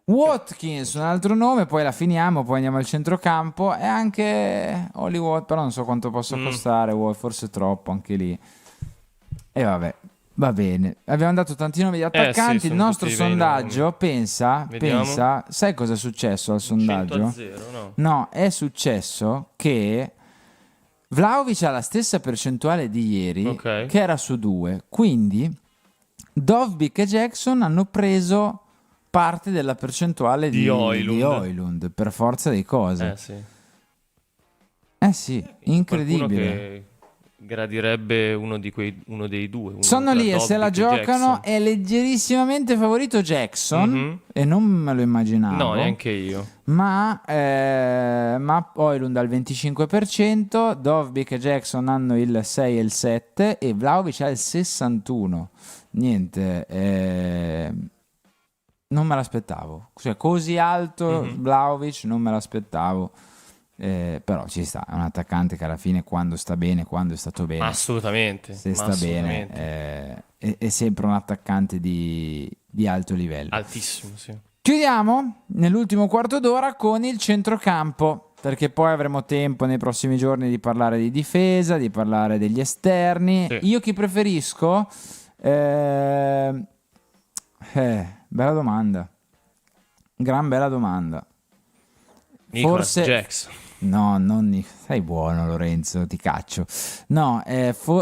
Watkins, un altro nome, poi la finiamo, poi andiamo al centrocampo e anche Hollywood, però non so quanto possa costare, forse troppo anche lì. E vabbè, va bene. Abbiamo dato tanti nomi di attaccanti, sì, il sono nostro tutti bei sondaggio, nomi. pensa, Vediamo. sai cosa è successo al 100 sondaggio? a 0, no? No, è successo che Vlahovic ha la stessa percentuale di ieri, Ok. che era su 2, quindi Dovbyk e Jackson hanno preso parte della percentuale Di Højlund. di Højlund, per forza di cose. Sì. Sì, Qualcuno incredibile. che gradirebbe uno dei due. Sono tra lì e se la Dobbik e giocano, Jackson. è leggerissimamente favorito Jackson, Mhm. e non me lo immaginavo. No, neanche io. Ma Højlund al 25%, Dovbyk e Jackson hanno il 6 e il 7 e Vlahovic ha il 61%. Niente, non me l'aspettavo. Cioè, così alto Vlahovic non me l'aspettavo. Però ci sta, è un attaccante che alla fine, quando sta bene, quando è stato bene, Assolutamente. se ma sta bene, assolutamente. è sempre un attaccante di alto livello. Altissimo, sì. Chiudiamo nell'ultimo quarto d'ora con il centrocampo, perché poi avremo tempo nei prossimi giorni di parlare di difesa, di parlare degli esterni. Sì. Io chi preferisco? Bella domanda. Gran bella domanda. Nicolas Forse- Jackson. No, sei buono Lorenzo, ti caccio. No,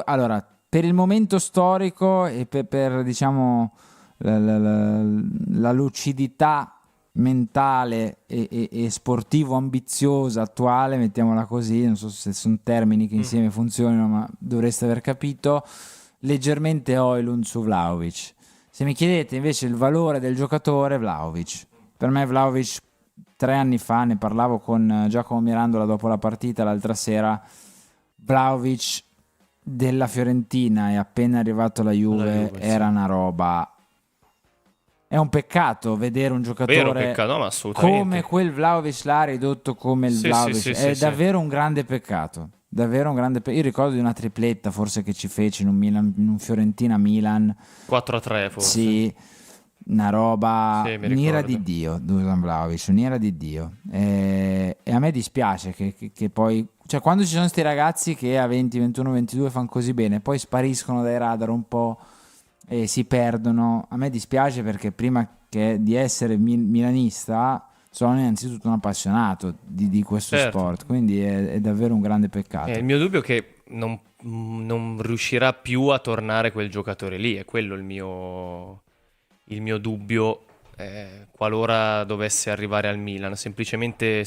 allora, per il momento storico e per, diciamo la lucidità mentale e sportivo ambiziosa attuale, mettiamola così, non so se sono termini che insieme funzionano, ma dovreste aver capito, leggermente Højlund su Vlahovic. Se mi chiedete invece il valore del giocatore, Vlahovic. Per me Vlahovic, 3 anni fa, ne parlavo con Giacomo Mirandola dopo la partita l'altra sera, Vlahovic della Fiorentina e appena arrivato alla Juve, Juve, sì. era una roba. È un peccato vedere un giocatore Vero peccato, no, ma assolutamente. come quel Vlahovic l'ha ridotto come il Sì, Vlahovic. sì, È sì, davvero un grande peccato. Davvero un grande peccato. Io ricordo di una tripletta forse che ci fece in un Fiorentina-Milan. 4-3 forse. Sì, una roba, Sì, mi un'ira ricordo. di Dio, Dusan Vlahovic, un'ira di Dio. E a me dispiace che poi, cioè quando ci sono sti ragazzi che a 20, 21, 22 fanno così bene, poi spariscono dai radar un po' e si perdono, a me dispiace perché prima che di essere milanista sono innanzitutto un appassionato di questo Certo. sport, quindi è davvero un grande peccato. Il mio dubbio è che non riuscirà più a tornare quel giocatore lì, è quello il mio dubbio, qualora dovesse arrivare al Milan, semplicemente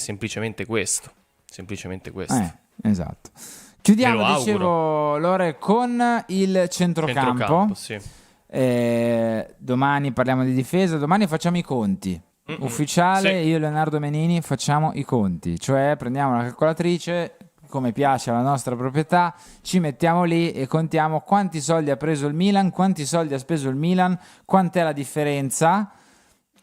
questo, semplicemente questo. Esatto. Me lo Chiudiamo, auguro. dicevo Lore, con il centrocampo. Centrocampo, sì. Domani parliamo di difesa, domani facciamo i conti. Mm-mm. Ufficiale, Sì. io e Leonardo Menini facciamo i conti, cioè prendiamo la calcolatrice, come piace alla nostra proprietà, ci mettiamo lì e contiamo quanti soldi ha preso il Milan, quanti soldi ha speso il Milan, quant'è la differenza,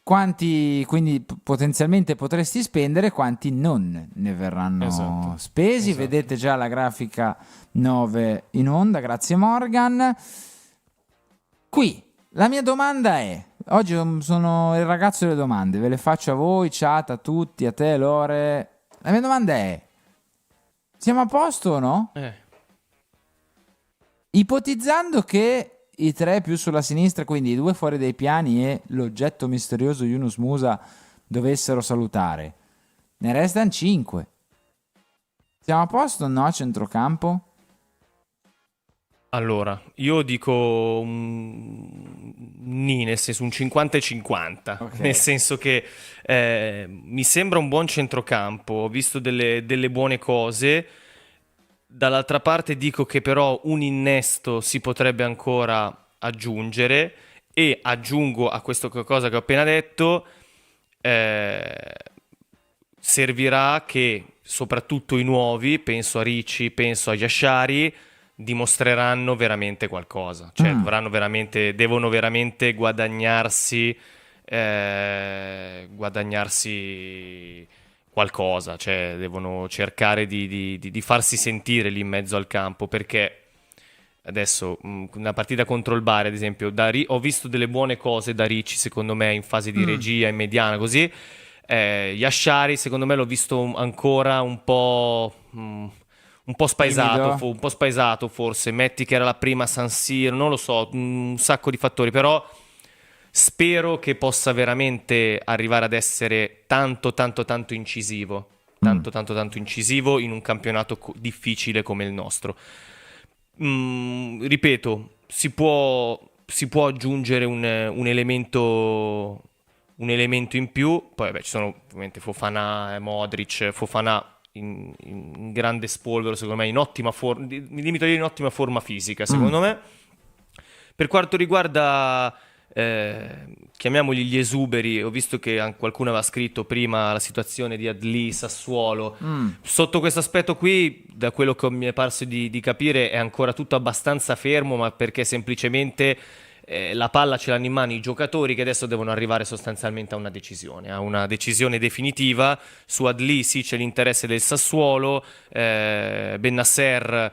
quanti quindi potenzialmente potresti spendere, quanti non ne verranno Esatto. spesi. Esatto. Vedete già la grafica 9 in onda, grazie Morgan. Qui la mia domanda è, oggi sono il ragazzo delle domande, ve le faccio a voi, chat, a tutti, a te Lore. La mia domanda è, siamo a posto o no? Ipotizzando che i tre più sulla sinistra, quindi i due fuori dai piani e l'oggetto misterioso Yunus Musa dovessero salutare, ne restano 5. Siamo a posto o no a centrocampo? Allora, io dico nel senso un 50 e 50, Ok. nel senso che mi sembra un buon centrocampo, ho visto delle buone cose, dall'altra parte dico che però un innesto si potrebbe ancora aggiungere e aggiungo a questo cosa che ho appena detto, servirà che soprattutto i nuovi, penso a Ricci, penso a Yashari, dimostreranno veramente qualcosa, cioè devono veramente guadagnarsi qualcosa, cioè devono cercare di farsi sentire lì in mezzo al campo, perché adesso una partita contro il Bari ad esempio, ho visto delle buone cose da Ricci secondo me in fase di regia, in mediana così. Yashari secondo me l'ho visto ancora un po' spaesato, Timido. un po' spaesato forse, metti che era la prima San Siro, non lo so, un sacco di fattori, però spero che possa veramente arrivare ad essere tanto incisivo, tanto incisivo in un campionato difficile come il nostro. Ripeto, si può aggiungere un elemento in più, poi vabbè, ci sono ovviamente Fofana, Modric, Fofana in grande spolvero secondo me, in ottima forma, mi limito a dire in ottima forma fisica secondo me. Per quanto riguarda chiamiamoli gli esuberi, ho visto che qualcuno aveva scritto prima la situazione di Adli, Sassuolo, sotto questo aspetto qui, da quello che mi è parso di capire, è ancora tutto abbastanza fermo, ma perché semplicemente la palla ce l'hanno in mano i giocatori, che adesso devono arrivare sostanzialmente a una decisione definitiva. Su Adli sì, c'è l'interesse del Sassuolo, Bennacer,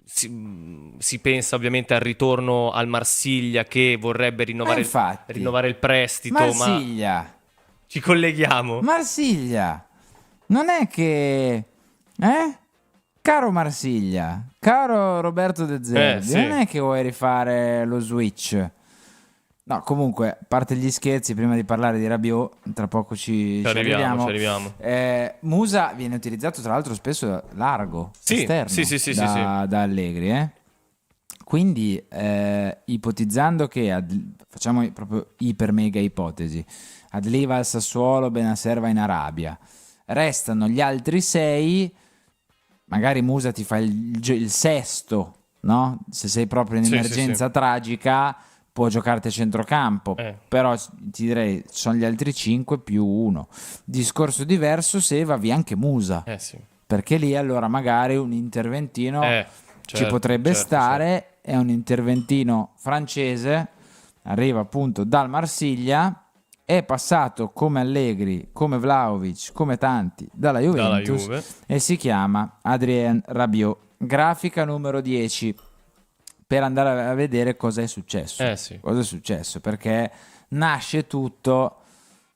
si pensa ovviamente al ritorno al Marsiglia, che vorrebbe rinnovare il prestito, Marsiglia. ma ci colleghiamo. Marsiglia. Non è che... Caro Marsiglia, caro Roberto De Zerbi, sì. non è che vuoi rifare lo switch. No, comunque, a parte gli scherzi, prima di parlare di Rabiot, tra poco ci arriviamo. Musa viene utilizzato tra l'altro spesso largo, esterno, sì. Da Allegri. Quindi, ipotizzando che, facciamo proprio iper mega ipotesi, Adli va al Sassuolo, Bennacer va in Arabia, restano gli altri 6... Magari Musa ti fa il sesto, no? Se sei proprio in emergenza tragica, può giocarti a centrocampo. Però ti direi, sono gli altri 5 più 1. Discorso diverso se va via anche Musa. Perché lì allora magari un interventino ci potrebbe stare. È un interventino francese, arriva appunto dal Marsiglia, è passato come Allegri, come Vlahovic, come tanti dalla Juventus e si chiama Adrien Rabiot. Grafica numero 10. per andare a vedere cosa è successo. Sì. Cosa è successo? Perché nasce tutto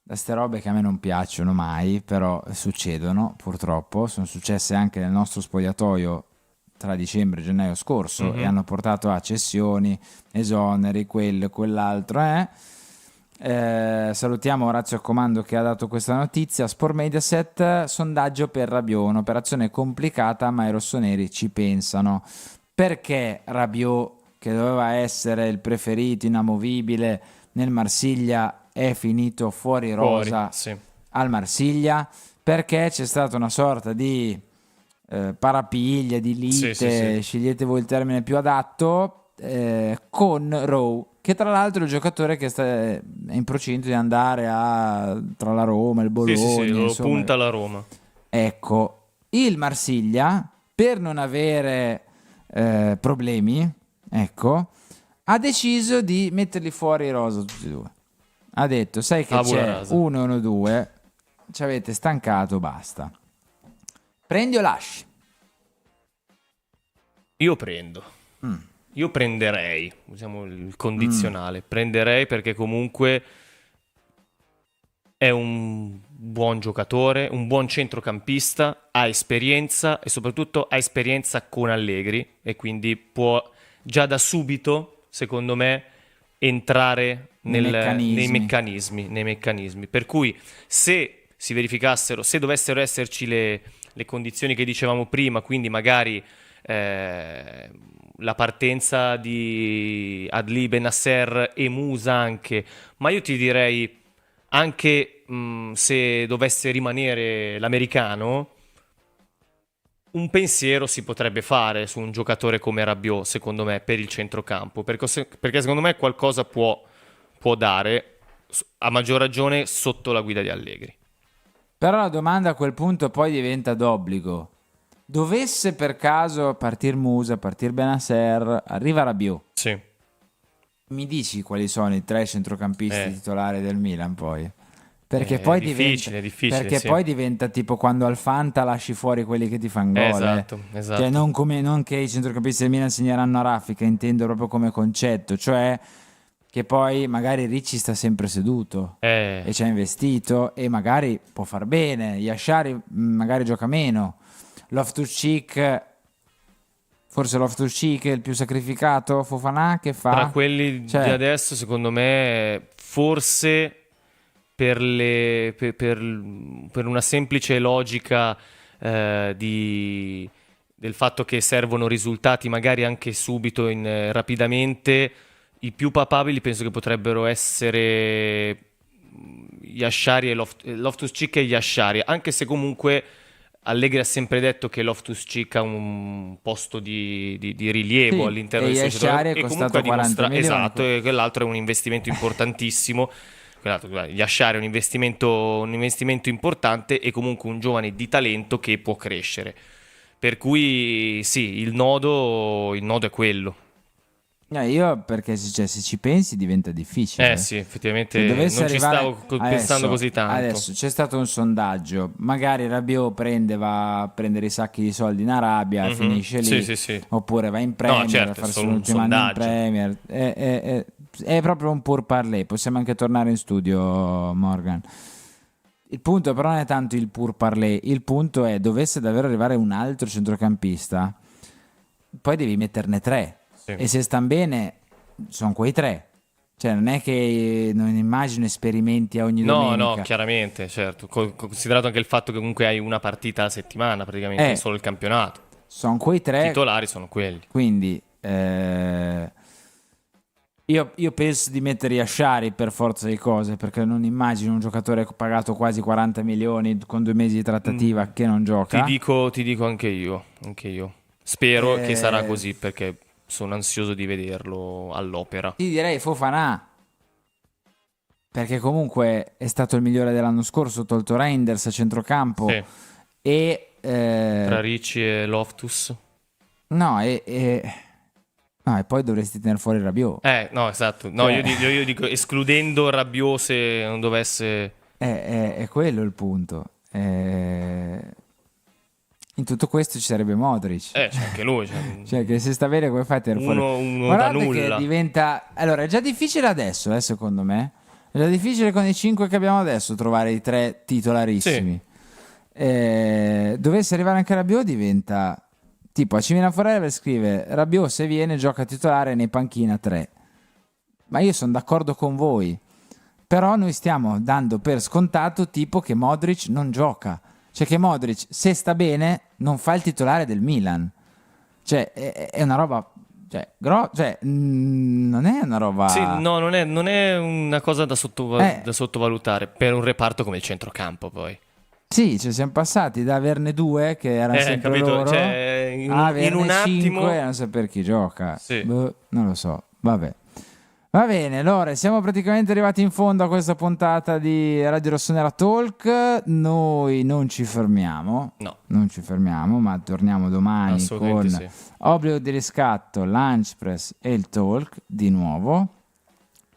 da ste robe che a me non piacciono mai, però succedono purtroppo. Sono successe anche nel nostro spogliatoio tra dicembre e gennaio scorso e hanno portato a cessioni, esoneri, quello e quell'altro. Salutiamo Orazio Comando che ha dato questa notizia. Sport Mediaset, sondaggio per Rabiot, un'operazione complicata ma i rossoneri ci pensano. Perché Rabiot, che doveva essere il preferito inamovibile nel Marsiglia, è finito fuori rosa sì. al Marsiglia? Perché c'è stata una sorta di parapiglia, di lite, Sì. scegliete voi il termine più adatto, con Rowe, che tra l'altro è il giocatore che è in procinto di andare tra la Roma e il Bologna, Sì, lo insomma. punta la Roma. Ecco, il Marsiglia, per non avere problemi, ecco, ha deciso di metterli fuori rosa tutti e due. Ha detto, sai che Tabula c'è rasa. 1-1-2, ci avete stancato, basta. Prendi o lasci? Io prendo. Io prenderei, usiamo il condizionale. Prenderei perché comunque è un buon giocatore, un buon centrocampista, ha esperienza e soprattutto ha esperienza con Allegri e quindi può già da subito, secondo me, entrare nei meccanismi. Per cui se si verificassero, se dovessero esserci le condizioni che dicevamo prima, quindi magari la partenza di Adli, Benasser e Musa anche, ma io ti direi anche se dovesse rimanere l'americano, un pensiero si potrebbe fare su un giocatore come Rabiot, secondo me, per il centrocampo, perché secondo me qualcosa può dare, a maggior ragione sotto la guida di Allegri. Però la domanda a quel punto poi diventa d'obbligo. Dovesse per caso partir Musa, partir Benasser, arriva Rabiot. Sì. Mi dici quali sono i 3 centrocampisti titolari del Milan poi? Perché È difficile, perché sì. poi diventa tipo quando al Fanta lasci fuori quelli che ti fanno gol. Esatto. Cioè non che i centrocampisti del Milan segneranno a raffica, intendo proprio come concetto, cioè che poi magari Ricci sta sempre seduto e ci ha investito e magari può far bene, Yashari magari gioca meno, Loftus-Cheek, forse Loftus-Cheek è il più sacrificato, Fofana che fa? Tra quelli Cioè, di adesso, secondo me, forse per una semplice logica del fatto che servono risultati magari anche subito, rapidamente, i più papabili penso che potrebbero essere Yashari e Loftus-Cheek e Yashari, anche se comunque Allegri ha sempre detto che Loftus-Cheek ha un posto di rilievo sì, all'interno e del suo Yashari è e costato 40 milioni. esatto, e quell'altro è un investimento importantissimo. Yashari è un investimento importante e comunque un giovane di talento che può crescere. Per cui sì, il nodo è quello. Io perché se ci pensi diventa difficile. Sì, effettivamente Se non dovesse ci stavo pensando così tanto. Adesso c'è stato un sondaggio, magari Rabiot va a prendere i sacchi di soldi in Arabia e finisce lì, Sì. oppure va in Premier certo, a è farsi solo un l'ultimo anno in sondaggio. Premier. È proprio un pur parler, possiamo anche tornare in studio, Morgan. Il punto però non è tanto il pur parler, il punto è dovesse davvero arrivare un altro centrocampista, poi devi metterne 3. Sì. E se stanno bene, sono quei 3. Cioè, non è che non immagino esperimenti a ogni domenica. No, chiaramente, certo. Considerato anche il fatto che comunque hai una partita a settimana, praticamente solo il campionato. Sono quei 3. I titolari sono quelli. Quindi, io penso di mettere Yashari per forza di cose, perché non immagino un giocatore pagato quasi 40 milioni con 2 mesi di trattativa che non gioca. Ti dico anche io. Spero che sarà così, perché sono ansioso di vederlo all'opera. Ti direi Fofana, perché comunque è stato il migliore dell'anno scorso, tolto Reinders a centrocampo. Sì. E Tra Ricci e Loftus. No, e poi dovresti tenere fuori Rabiot. No, esatto. No, io dico escludendo Rabiot se non dovesse... È quello il punto. in tutto questo ci sarebbe Modric. C'è anche lui. Cioè, che se sta bene, come fai a tenere fuori? Uno da Guardate nulla. che diventa... Allora, è già difficile adesso, secondo me. È già difficile con i 5 che abbiamo adesso trovare i 3 titolarissimi. Dovesse arrivare anche Rabiot, diventa... Tipo, a Cimina Forever scrive: Rabiot se viene gioca titolare, nei panchina 3. Ma io sono d'accordo con voi. Però noi stiamo dando per scontato tipo che Modric non gioca. Cioè che Modric, se sta bene, non fa il titolare del Milan. Cioè, è una roba... non è una roba... Sì, no, non è una cosa da sottovalutare per un reparto come il centrocampo, poi. Sì, cioè siamo passati da averne 2, che erano sempre capito? loro, Cioè, in averne un 5 attimo... e non saper chi gioca. Sì. Non lo so, vabbè. Va bene, allora siamo praticamente arrivati in fondo a questa puntata di Radio Rossonera Talk. Noi non ci fermiamo, ma torniamo domani con Obbligo di riscatto, Lunch Press e il Talk di nuovo.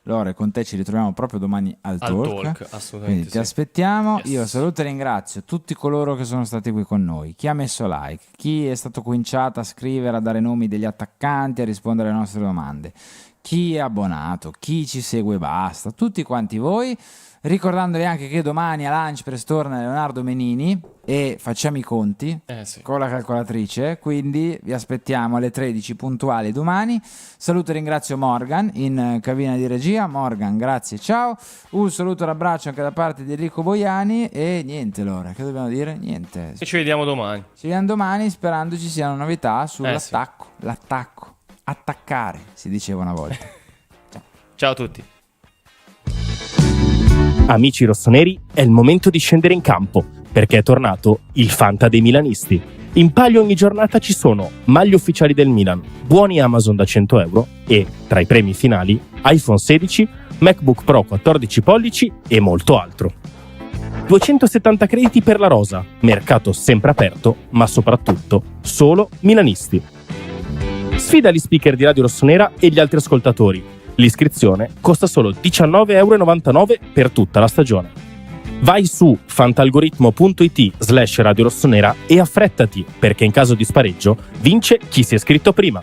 Lore, con te ci ritroviamo proprio domani al talk, assolutamente. Quindi ti aspettiamo. Yes. Io saluto e ringrazio tutti coloro che sono stati qui con noi, chi ha messo like, chi è stato cominciato a scrivere, a dare nomi degli attaccanti, a rispondere alle nostre domande, chi è abbonato, chi ci segue basta, tutti quanti voi, ricordandovi anche che domani a Lunch Press torna Leonardo Menini e facciamo i conti con la calcolatrice, quindi vi aspettiamo alle 13 puntuali domani. Saluto e ringrazio Morgan in cabina di regia. Morgan, grazie, ciao. Un saluto e un abbraccio anche da parte di Enrico Boiani e niente, Lora, che dobbiamo dire? Niente. E ci vediamo domani. Ci vediamo domani sperando ci siano novità sull'attacco. L'attacco. Attaccare, si diceva una volta. Ciao a tutti. Amici rossoneri, è il momento di scendere in campo, perché è tornato il Fanta dei milanisti. In palio ogni giornata ci sono maglie ufficiali del Milan, buoni Amazon da 100 euro e, tra i premi finali, iPhone 16, MacBook Pro 14 pollici e molto altro. 270 crediti per la rosa, mercato sempre aperto, ma soprattutto solo milanisti. Sfida gli speaker di Radio Rossonera e gli altri ascoltatori. L'iscrizione costa solo 19,99 € per tutta la stagione. Vai su fantalgoritmo.it/Radio Rossonera e affrettati, perché in caso di spareggio vince chi si è iscritto prima.